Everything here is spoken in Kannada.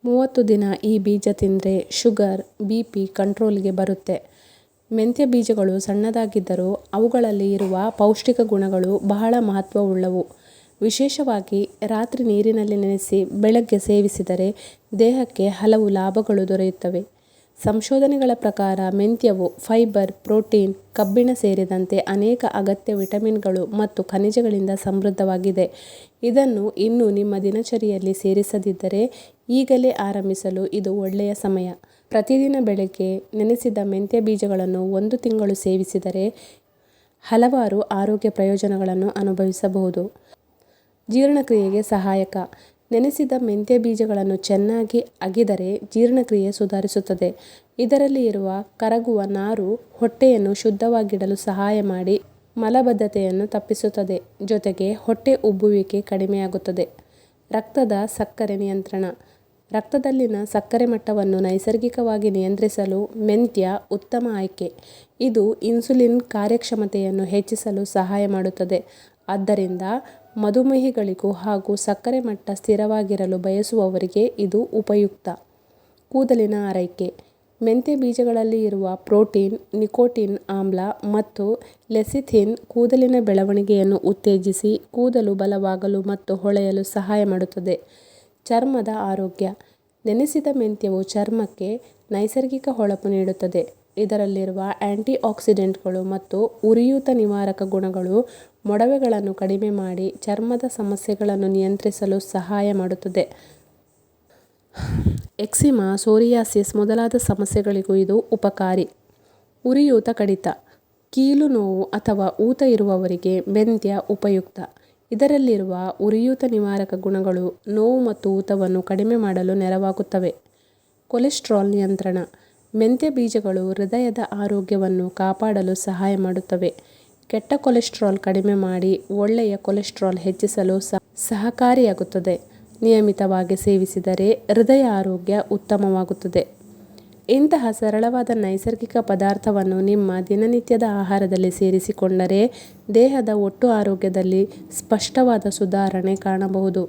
30 ದಿನ ಈ ಬೀಜ ತಿಂದರೆ ಶುಗರ್, BP ಕಂಟ್ರೋಲ್ಗೆ ಬರುತ್ತೆ. ಮೆಂತ್ಯ ಬೀಜಗಳು ಸಣ್ಣದಾಗಿದ್ದರೂ ಅವುಗಳಲ್ಲಿ ಇರುವ ಪೌಷ್ಟಿಕ ಗುಣಗಳು ಬಹಳ ಮಹತ್ವವುಳ್ಳವು. ವಿಶೇಷವಾಗಿ ರಾತ್ರಿ ನೀರಿನಲ್ಲಿ ನೆನೆಸಿ ಬೆಳಗ್ಗೆ ಸೇವಿಸಿದರೆ ದೇಹಕ್ಕೆ ಹಲವು ಲಾಭಗಳು ದೊರೆಯುತ್ತವೆ. ಸಂಶೋಧನೆಗಳ ಪ್ರಕಾರ ಮೆಂತ್ಯವು ಫೈಬರ್, ಪ್ರೋಟೀನ್, ಕಬ್ಬಿಣ ಸೇರಿದಂತೆ ಅನೇಕ ಅಗತ್ಯ ವಿಟಮಿನ್ಗಳು ಮತ್ತು ಖನಿಜಗಳಿಂದ ಸಮೃದ್ಧವಾಗಿದೆ. ಇದನ್ನು ಇನ್ನೂ ನಿಮ್ಮ ದಿನಚರಿಯಲ್ಲಿ ಸೇರಿಸದಿದ್ದರೆ ಈಗಲೇ ಆರಂಭಿಸಲು ಇದು ಒಳ್ಳೆಯ ಸಮಯ. ಪ್ರತಿದಿನ ಬೆಳಗ್ಗೆ ನೆನೆಸಿದ ಮೆಂತ್ಯ ಬೀಜಗಳನ್ನು 1 ತಿಂಗಳು ಸೇವಿಸಿದರೆ ಹಲವಾರು ಆರೋಗ್ಯ ಪ್ರಯೋಜನಗಳನ್ನು ಅನುಭವಿಸಬಹುದು. ಜೀರ್ಣಕ್ರಿಯೆಗೆ ಸಹಾಯಕ. ನೆನೆಸಿದ ಮೆಂತ್ಯ ಬೀಜಗಳನ್ನು ಚೆನ್ನಾಗಿ ಅಗೆದರೆ ಜೀರ್ಣಕ್ರಿಯೆ ಸುಧಾರಿಸುತ್ತದೆ. ಇದರಲ್ಲಿ ಇರುವ ಕರಗುವ ನಾರು ಹೊಟ್ಟೆಯನ್ನು ಶುದ್ಧವಾಗಿಡಲು ಸಹಾಯ ಮಾಡಿ ಮಲಬದ್ಧತೆಯನ್ನು ತಪ್ಪಿಸುತ್ತದೆ. ಜೊತೆಗೆ ಹೊಟ್ಟೆ ಉಬ್ಬುವಿಕೆ ಕಡಿಮೆಯಾಗುತ್ತದೆ. ರಕ್ತದ ಸಕ್ಕರೆ ನಿಯಂತ್ರಣ. ರಕ್ತದಲ್ಲಿನ ಸಕ್ಕರೆ ಮಟ್ಟವನ್ನು ನೈಸರ್ಗಿಕವಾಗಿ ನಿಯಂತ್ರಿಸಲು ಮೆಂತ್ಯ ಉತ್ತಮ ಆಯ್ಕೆ. ಇದು ಇನ್ಸುಲಿನ್ ಕಾರ್ಯಕ್ಷಮತೆಯನ್ನು ಹೆಚ್ಚಿಸಲು ಸಹಾಯ ಮಾಡುತ್ತದೆ. ಆದ್ದರಿಂದ ಮಧುಮೇಹಿಗಳಿಗೂ ಹಾಗೂ ಸಕ್ಕರೆ ಮಟ್ಟ ಸ್ಥಿರವಾಗಿರಲು ಬಯಸುವವರಿಗೆ ಇದು ಉಪಯುಕ್ತ. ಕೂದಲಿನ ಆರೈಕೆ. ಮೆಂತ್ಯ ಬೀಜಗಳಲ್ಲಿ ಇರುವ ಪ್ರೋಟೀನ್, ನಿಕೋಟಿನ್ ಆಮ್ಲ ಮತ್ತು ಲೆಸಿಥಿನ್ ಕೂದಲಿನ ಬೆಳವಣಿಗೆಯನ್ನು ಉತ್ತೇಜಿಸಿ ಕೂದಲು ಬಲವಾಗಲು ಮತ್ತು ಹೊಳೆಯಲು ಸಹಾಯ ಮಾಡುತ್ತದೆ. ಚರ್ಮದ ಆರೋಗ್ಯ. ನೆನೆಸಿದ ಮೆಂತ್ಯವು ಚರ್ಮಕ್ಕೆ ನೈಸರ್ಗಿಕ ಹೊಳಪು ನೀಡುತ್ತದೆ. ಇದರಲ್ಲಿರುವ ಆಂಟಿಆಕ್ಸಿಡೆಂಟ್ಗಳು ಮತ್ತು ಉರಿಯೂತ ನಿವಾರಕ ಗುಣಗಳು ಮೊಡವೆಗಳನ್ನು ಕಡಿಮೆ ಮಾಡಿ ಚರ್ಮದ ಸಮಸ್ಯೆಗಳನ್ನು ನಿಯಂತ್ರಿಸಲು ಸಹಾಯ ಮಾಡುತ್ತದೆ. ಎಕ್ಸಿಮಾ, ಸೋರಿಯಾಸಿಸ್ ಮೊದಲಾದ ಸಮಸ್ಯೆಗಳಿಗೂ ಇದು ಉಪಕಾರಿ. ಉರಿಯೂತ ಕಡಿತ. ಕೀಲು ನೋವು ಅಥವಾ ಊತ ಇರುವವರಿಗೆ ಮೆಂತ್ಯ ಉಪಯುಕ್ತ. ಇದರಲ್ಲಿರುವ ಉರಿಯೂತ ನಿವಾರಕ ಗುಣಗಳು ನೋವು ಮತ್ತು ಊತವನ್ನು ಕಡಿಮೆ ಮಾಡಲು ನೆರವಾಗುತ್ತವೆ. ಕೊಲೆಸ್ಟ್ರಾಲ್ ನಿಯಂತ್ರಣ. ಮೆಂತ್ಯ ಬೀಜಗಳು ಹೃದಯದ ಆರೋಗ್ಯವನ್ನು ಕಾಪಾಡಲು ಸಹಾಯ ಮಾಡುತ್ತವೆ. ಕೆಟ್ಟ ಕೊಲೆಸ್ಟ್ರಾಲ್ ಕಡಿಮೆ ಮಾಡಿ ಒಳ್ಳೆಯ ಕೊಲೆಸ್ಟ್ರಾಲ್ ಹೆಚ್ಚಿಸಲು ಸಹಕಾರಿಯಾಗುತ್ತದೆ. ನಿಯಮಿತವಾಗಿ ಸೇವಿಸಿದರೆ ಹೃದಯ ಆರೋಗ್ಯ ಉತ್ತಮವಾಗುತ್ತದೆ. ಇಂತಹ ಸರಳವಾದ ನೈಸರ್ಗಿಕ ಪದಾರ್ಥವನ್ನು ನಿಮ್ಮ ದಿನನಿತ್ಯದ ಆಹಾರದಲ್ಲಿ ಸೇರಿಸಿಕೊಂಡರೆ ದೇಹದ ಒಟ್ಟು ಆರೋಗ್ಯದಲ್ಲಿ ಸ್ಪಷ್ಟವಾದ ಸುಧಾರಣೆ ಕಾಣಬಹುದು.